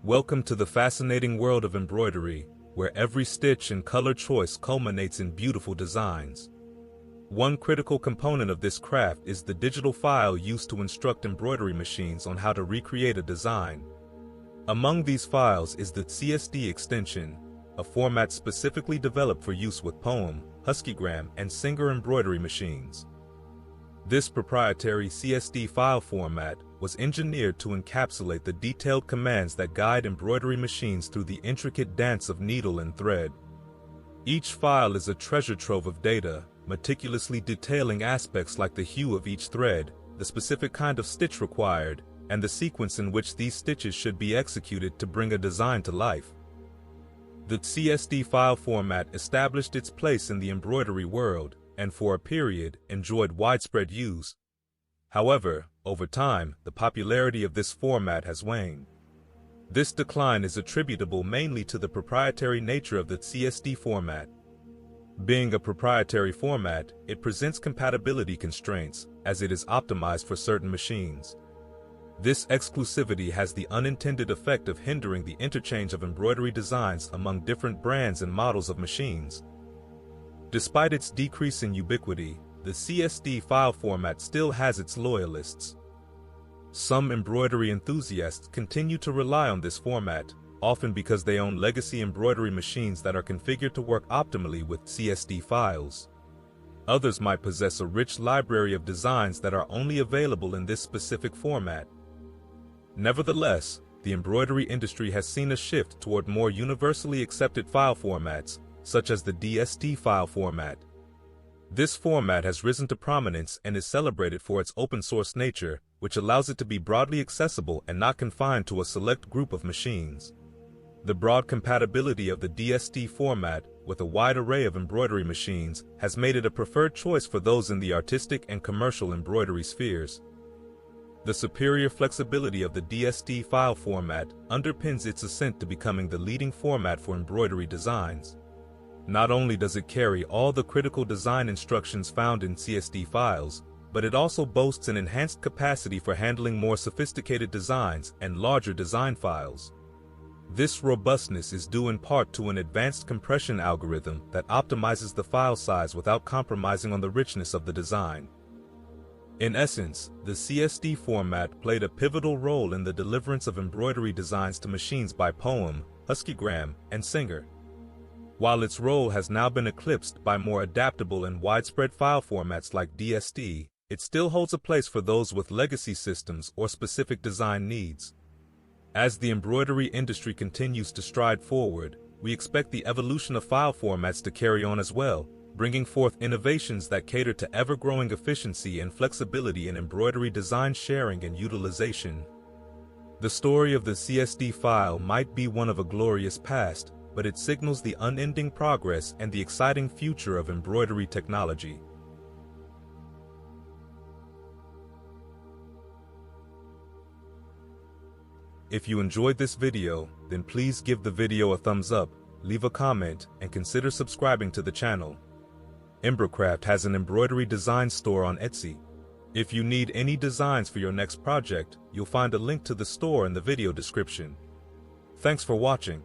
Welcome to the fascinating world of embroidery, where every stitch and color choice culminates in beautiful designs. One critical component of this craft is the digital file used to instruct embroidery machines on how to recreate a design. Among these files is the CSD extension, a format specifically developed for use with Poem, Huskygram, and Singer embroidery machines. This proprietary CSD file format was engineered to encapsulate the detailed commands that guide embroidery machines through the intricate dance of needle and thread. Each file is a treasure trove of data, meticulously detailing aspects like the hue of each thread, the specific kind of stitch required, and the sequence in which these stitches should be executed to bring a design to life. The CSD file format established its place in the embroidery world, and for a period enjoyed widespread use. However, over time, the popularity of this format has waned. This decline is attributable mainly to the proprietary nature of the CSD format. Being a proprietary format, it presents compatibility constraints, as it is optimized for certain machines. This exclusivity has the unintended effect of hindering the interchange of embroidery designs among different brands and models of machines. Despite its decrease in ubiquity, the CSD file format still has its loyalists. Some embroidery enthusiasts continue to rely on this format, often because they own legacy embroidery machines that are configured to work optimally with CSD files. Others might possess a rich library of designs that are only available in this specific format. Nevertheless, the embroidery industry has seen a shift toward more universally accepted file formats, such as the DST file format. This format has risen to prominence and is celebrated for its open-source nature, which allows it to be broadly accessible and not confined to a select group of machines. The broad compatibility of the DST format with a wide array of embroidery machines has made it a preferred choice for those in the artistic and commercial embroidery spheres. The superior flexibility of the DST file format underpins its ascent to becoming the leading format for embroidery designs. Not only does it carry all the critical design instructions found in CSD files, but it also boasts an enhanced capacity for handling more sophisticated designs and larger design files. This robustness is due in part to an advanced compression algorithm that optimizes the file size without compromising on the richness of the design. In essence, the CSD format played a pivotal role in the deliverance of embroidery designs to machines by Poem, Huskygram, and Singer. While its role has now been eclipsed by more adaptable and widespread file formats like DST, it still holds a place for those with legacy systems or specific design needs. As the embroidery industry continues to stride forward, we expect the evolution of file formats to carry on as well, bringing forth innovations that cater to ever-growing efficiency and flexibility in embroidery design sharing and utilization. The story of the CSD file might be one of a glorious past, but it signals the unending progress and the exciting future of embroidery technology. If you enjoyed this video, then please give the video a thumbs up, leave a comment, and consider subscribing to the channel. Embrocraft has an embroidery design store on Etsy. If you need any designs for your next project, you'll find a link to the store in the video description. Thanks for watching.